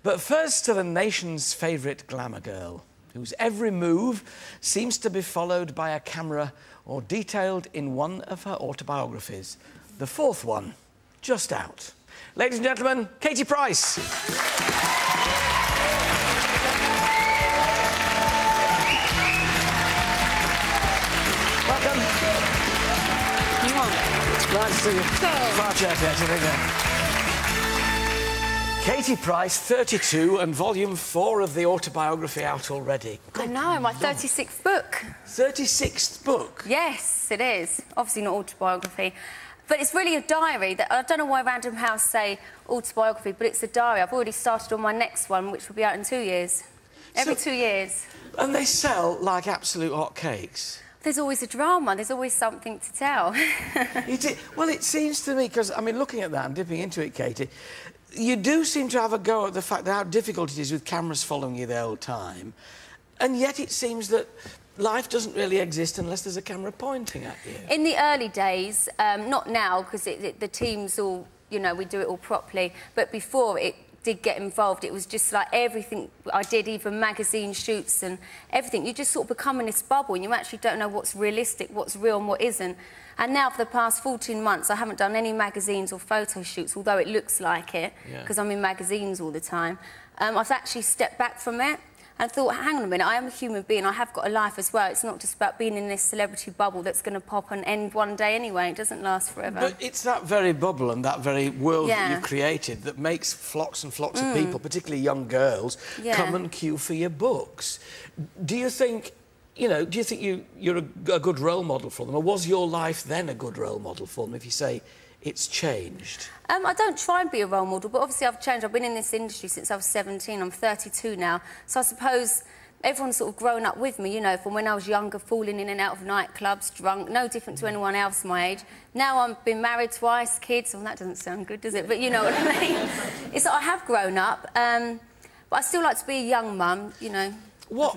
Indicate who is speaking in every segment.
Speaker 1: But first to the nation's favourite glamour girl, whose every move seems to be followed by a camera or detailed in one of her autobiographies. The fourth one, just out. Ladies and gentlemen, Katie Price. Welcome. Nice to see you. Far chair, Katie Price, 32, and volume 4 of the autobiography out already.
Speaker 2: I know, my 36th book.
Speaker 1: 36th book?
Speaker 2: Yes, it is. Obviously not autobiography. But it's really a diary. That I don't know why Random House say autobiography, but it's a diary. I've already started on my next one, which will be out in 2 years. Every 2 years.
Speaker 1: And they sell like absolute hotcakes.
Speaker 2: There's always a drama. There's always something to tell.
Speaker 1: Well, it seems to me, because, I mean, looking at that and dipping into it, Katie, you do seem to have a go at the fact that how difficult it is with cameras following you the whole time, and yet it seems that life doesn't really exist unless there's a camera pointing at you.
Speaker 2: In the early days, not now, because the team's all, you know, we do it all properly, but before it did get involved, it was just like everything I did, even magazine shoots and everything. You just sort of become in this bubble and you actually don't know what's realistic, what's real and what isn't. And now for the past 14 months, I haven't done any magazines or photo shoots, although it looks like it, because I'm in magazines all the time. I've actually stepped back from it and thought, hang on a minute, I am a human being, I have got a life as well. It's not just about being in this celebrity bubble that's going to pop and end one day anyway. It doesn't last forever.
Speaker 1: But it's that very bubble and that very world that you've created that makes flocks and flocks of people, particularly young girls, come and queue for your books. Do you think, you know, do you think you're a good role model for them? Or was your life then a good role model for them, if you say it's changed?
Speaker 2: I don't try and be a role model, but obviously I've changed. I've been in this industry since I was 17. I'm 32 now. So I suppose everyone's sort of grown up with me, you know, from when I was younger, falling in and out of nightclubs, drunk, no different to anyone else my age. Now I've been married twice, kids. Well, that doesn't sound good, does it? But you know what I mean? It's like I have grown up, but I still like to be a young mum, you know.
Speaker 1: What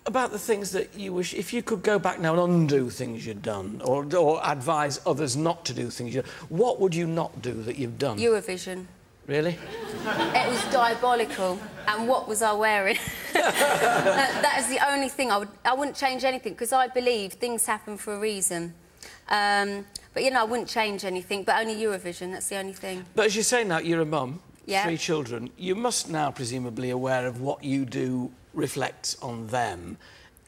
Speaker 1: about the things that you wish, if you could go back now and undo things you'd done, or advise others not to do things you've done, what would you not do that you've done?
Speaker 2: Eurovision.
Speaker 1: Really?
Speaker 2: It was diabolical. And what was I wearing? That is the only thing. I wouldn't change anything, because I believe things happen for a reason. But, you know, I wouldn't change anything, but only Eurovision, that's the only thing.
Speaker 1: But as you say now, you're a mum, 3 children. You must now presumably aware of what you do reflects on them.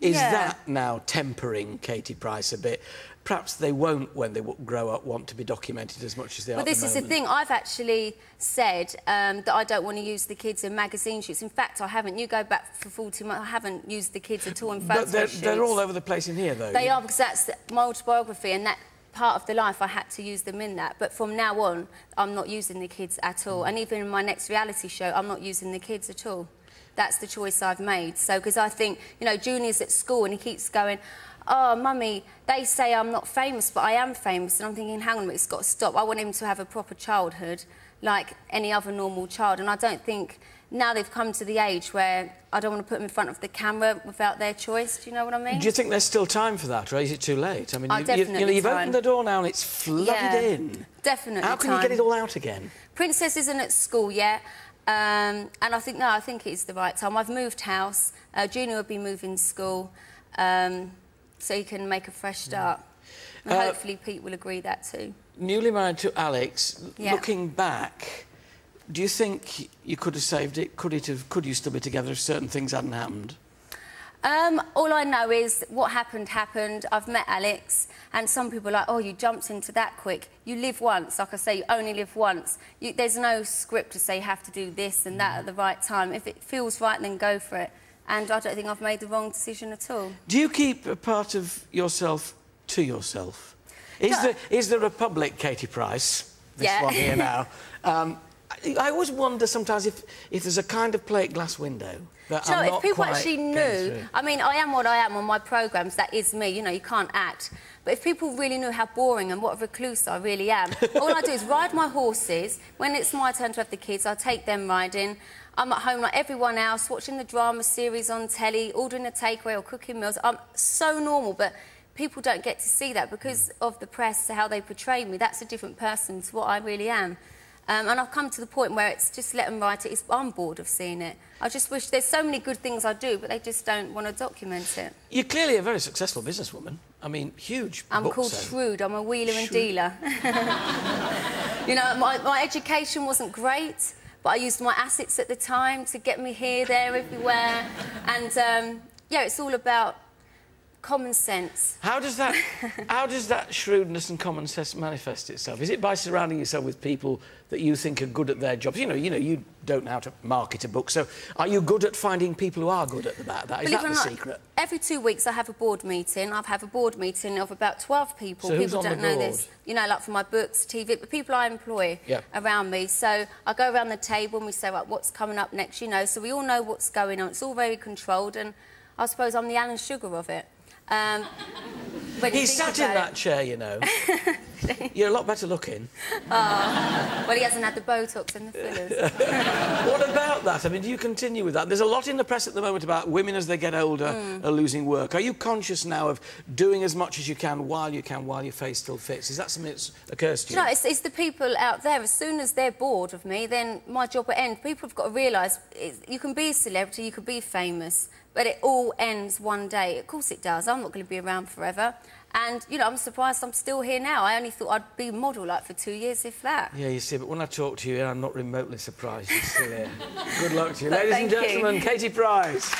Speaker 1: Is that now tempering Katie Price a bit? Perhaps they won't, when they grow up, want to be documented as much as they are at the moment.
Speaker 2: Well, this is the thing. I've actually said that I don't want to use the kids in magazine shoots. In fact, I haven't. You go back for 40 months, I haven't used the kids at all in photo shoots.
Speaker 1: But they're all over the place in here, though.
Speaker 2: They are, because that's my autobiography, and that part of the life I had to use them in that. But from now on, I'm not using the kids at all. And even in my next reality show, I'm not using the kids at all. That's the choice I've made. So, because I think, you know, Junior's at school and he keeps going, oh, Mummy, they say I'm not famous, but I am famous. And I'm thinking, hang on a minute, it's got to stop. I want him to have a proper childhood like any other normal child. And I don't think now they've come to the age where I don't want to put them in front of the camera without their choice. Do you know what I mean?
Speaker 1: Do you think there's still time for that, or is it too late? I mean,
Speaker 2: you've
Speaker 1: opened the door now and it's flooded in.
Speaker 2: Definitely.
Speaker 1: How can you get it all out again?
Speaker 2: Princess isn't at school yet. And I think, no, I think it's the right time. I've moved house. Junior will be moving school, so he can make a fresh start. And hopefully Pete will agree that too. Newly
Speaker 1: married to Alex, looking back, do you think you could have saved it? Could you still be together if certain things hadn't happened?
Speaker 2: All I know is what happened, happened. I've met Alex, and some people are like, oh, you jumped into that quick. You live once. Like I say, you only live once. There's no script to say you have to do this and that at the right time. If it feels right, then go for it. And I don't think I've made the wrong decision at all.
Speaker 1: Do you keep a part of yourself to yourself? Is the Republic Katie Price, this one here now, I always wonder sometimes if there's a kind of plate glass window that I'm not
Speaker 2: if people
Speaker 1: quite
Speaker 2: actually knew, I mean, I am what I am on my programmes, that is me, you know, you can't act. But if people really knew how boring and what a recluse I really am, all I do is ride my horses. When it's my turn to have the kids, I take them riding. I'm at home like everyone else, watching the drama series on telly, ordering a takeaway or cooking meals. I'm so normal, but people don't get to see that because of the press, how they portray me. That's a different person to what I really am. And I've come to the point where it's just let them write it. I'm bored of seeing it. I just wish there's so many good things I do, but they just don't want to document it.
Speaker 1: You're clearly a very successful businesswoman. I mean, huge.
Speaker 2: I'm called Shrewd. I'm a wheeler and dealer. You know, my education wasn't great, but I used my assets at the time to get me here, there, everywhere. And, yeah, it's all about common sense.
Speaker 1: How does that shrewdness and common sense manifest itself? Is it by surrounding yourself with people that you think are good at their jobs? You know, you don't know how to market a book, so are you good at finding people who are good at that? Is that the secret?
Speaker 2: Every 2 weeks I have a board meeting. I have a board meeting of about 12 people.
Speaker 1: So who's
Speaker 2: people
Speaker 1: on
Speaker 2: don't
Speaker 1: the
Speaker 2: know
Speaker 1: board?
Speaker 2: this. You know, like for my books, TV, the people I employ around me. So I go around the table and we say, right, what's coming up next, you know, so we all know what's going on. It's all very controlled, and I suppose I'm the Alan Sugar of it.
Speaker 1: He sat in that chair, you know. You're a lot better looking.
Speaker 2: Oh, well, he hasn't had the Botox and the fillers.
Speaker 1: What about that? I mean, do you continue with that? There's a lot in the press at the moment about women as they get older are losing work. Are you conscious now of doing as much as you can while your face still fits? Is that something that occurs to you?
Speaker 2: No, it's the people out there. As soon as they're bored of me, then my job will end. People have got to realise you can be a celebrity, you can be famous, but it all ends one day. Of course it does. I'm not going to be around forever. And, you know, I'm surprised I'm still here now. I only thought I'd be a model, like, for 2 years, if that.
Speaker 1: Yeah, you see, but when I talk to you, I'm not remotely surprised you're still here. Good luck to you. Ladies and gentlemen, Katie Price.